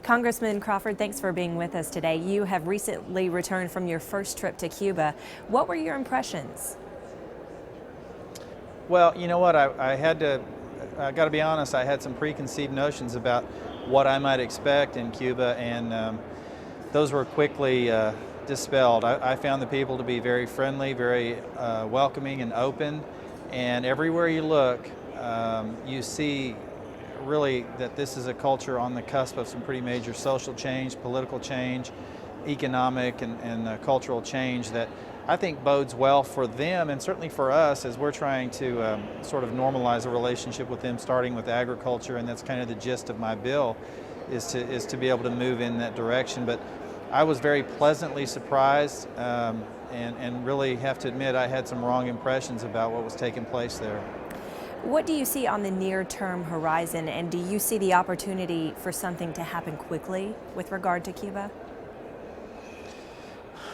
Congressman Crawford, thanks for being with us today. You have recently returned from your first trip to Cuba. What were your impressions? Well, you know what, I got to be honest, I had some preconceived notions about what I might expect in Cuba, and those were quickly dispelled. I found the people to be very friendly, very welcoming and open, and everywhere you look, you see really that this is a culture on the cusp of some pretty major social change, political change, economic and cultural change that I think bodes well for them and certainly for us as we're trying to sort of normalize a relationship with them, starting with agriculture, and that's kind of the gist of my bill, is to be able to move in that direction. But I was very pleasantly surprised and really have to admit I had some wrong impressions about what was taking place there. What do you see on the near-term horizon, and do you see the opportunity for something to happen quickly with regard to Cuba?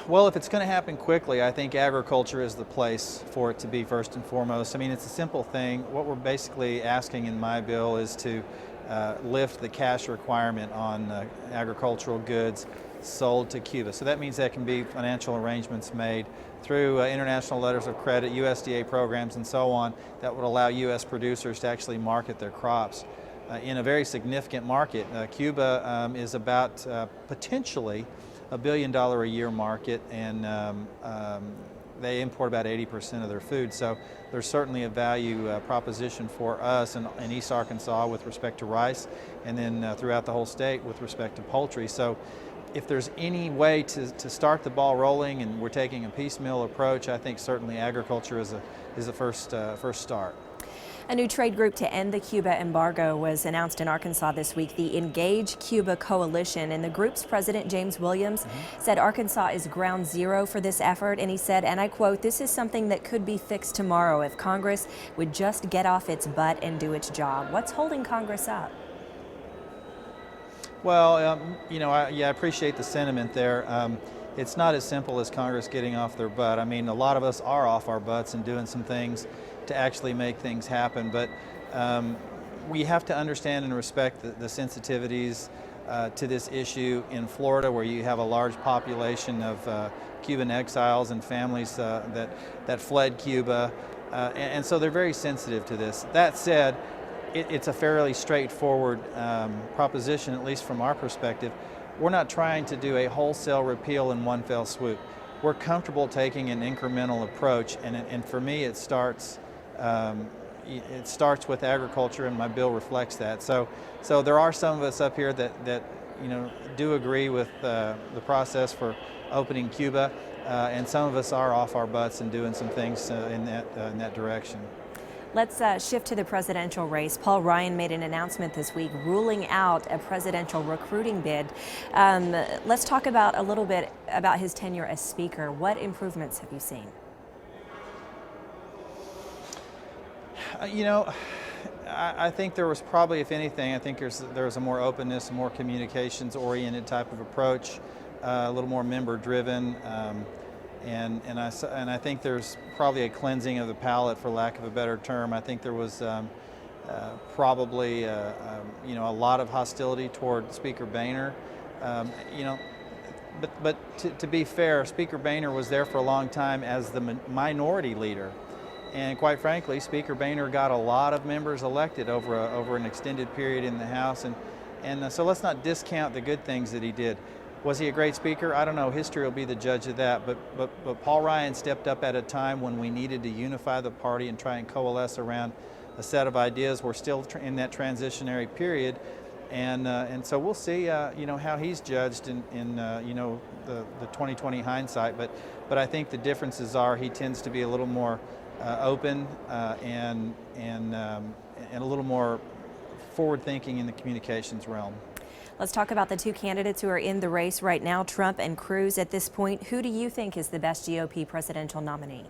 Well, if it's going to happen quickly, I think agriculture is the place for it to be first and foremost. I mean, it's a simple thing. What we're basically asking in my bill is to lift the cash requirement on agricultural goods sold to Cuba. So that means there can be financial arrangements made through international letters of credit, USDA programs, and so on that would allow U.S. producers to actually market their crops in a very significant market. Cuba is about potentially $1 billion a year market, and they import about 80% of their food. So there's certainly a value proposition for us in East Arkansas with respect to rice, and then throughout the whole state with respect to poultry. So if there's any way to start the ball rolling, and we're taking a piecemeal approach, I think certainly agriculture is the first start. A new trade group to end the Cuba embargo was announced in Arkansas this week, the Engage Cuba Coalition, and the group's president, James Williams, said Arkansas is ground zero for this effort, and he said, and I quote, "This is something that could be fixed tomorrow if Congress would just get off its butt and do its job." What's holding Congress up? Well, you know, I appreciate the sentiment there. It's not as simple as Congress getting off their butt. I mean, a lot of us are off our butts and doing some things to actually make things happen, but we have to understand and respect the sensitivities to this issue in Florida, where you have a large population of Cuban exiles and families that fled Cuba, and so they're very sensitive to this. That said, it's a fairly straightforward proposition, at least from our perspective. We're not trying to do a wholesale repeal in one fell swoop. We're comfortable taking an incremental approach, and for me it starts with agriculture, and my bill reflects that. So there are some of us up here that you know do agree with the process for opening Cuba, and some of us are off our butts and doing some things in that direction. Let's shift to the presidential race. Paul Ryan made an announcement this week ruling out a presidential recruiting bid. Let's talk a little bit about his tenure as Speaker. What improvements have you seen? You know, I think there was probably, if anything, I think there was a more openness, a more communications-oriented type of approach, a little more member-driven. And I think there's probably a cleansing of the palate, for lack of a better term. I think there was probably you know, a lot of hostility toward Speaker Boehner. You know, but to be fair, Speaker Boehner was there for a long time as the minority leader, and quite frankly, Speaker Boehner got a lot of members elected over an extended period in the House, and so let's not discount the good things that he did. Was he a great speaker? I don't know. History will be the judge of that. But Paul Ryan stepped up at a time when we needed to unify the party and try and coalesce around a set of ideas. We're still in that transitionary period, and so we'll see. You know, how he's judged in you know, the 2020 hindsight. But I think the differences are he tends to be a little more open and a little more forward-thinking in the communications realm. Let's talk about the two candidates who are in the race right now, Trump and Cruz. At this point, who do you think is the best GOP presidential nominee?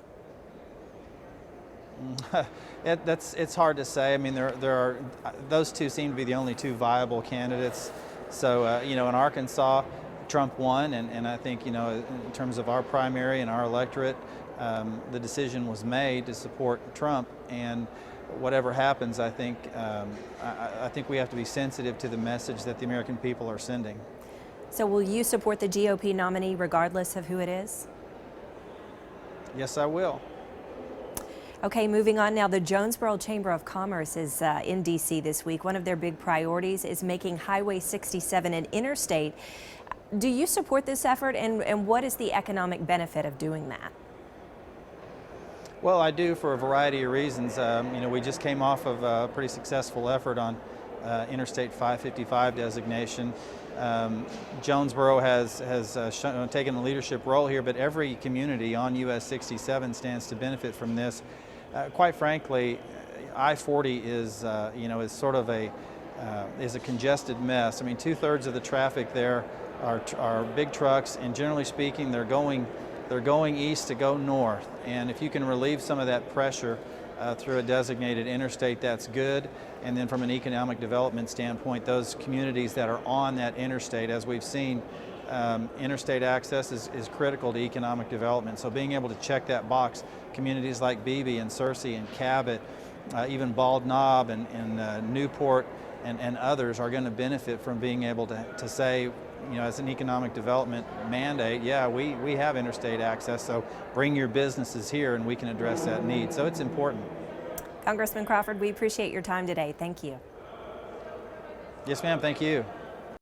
It's hard to say. I mean, those two seem to be the only two viable candidates. So you know, in Arkansas, Trump won, and I think, you know, in terms of our primary and our electorate, the decision was made to support Trump. And whatever happens, I think we have to be sensitive to the message that the American people are sending. So will you support the GOP nominee regardless of who it is? Yes, I will. Okay, moving on now. The Jonesboro Chamber of Commerce is in D.C. this week. One of their big priorities is making Highway 67 an interstate. Do you support this effort, and what is the economic benefit of doing that? Well, I do for a variety of reasons. We just came off of a pretty successful effort on Interstate 555 designation. Jonesboro has taken a leadership role here, but every community on US 67 stands to benefit from this. Quite frankly, I-40 is sort of a congested mess. I mean, 2/3 of the traffic there are big trucks, and generally speaking, they're going east to go north. And if you can relieve some of that pressure through a designated interstate, that's good. And then from an economic development standpoint, those communities that are on that interstate, as we've seen, interstate access is critical to economic development. So being able to check that box, communities like Beebe and Searcy and Cabot, even Bald Knob and Newport and others are going to benefit from being able to say, as an economic development mandate, yeah, we have interstate access, so bring your businesses here and we can address that need. So it's important. Congressman Crawford, we appreciate your time today. Thank you. Yes, ma'am. Thank you.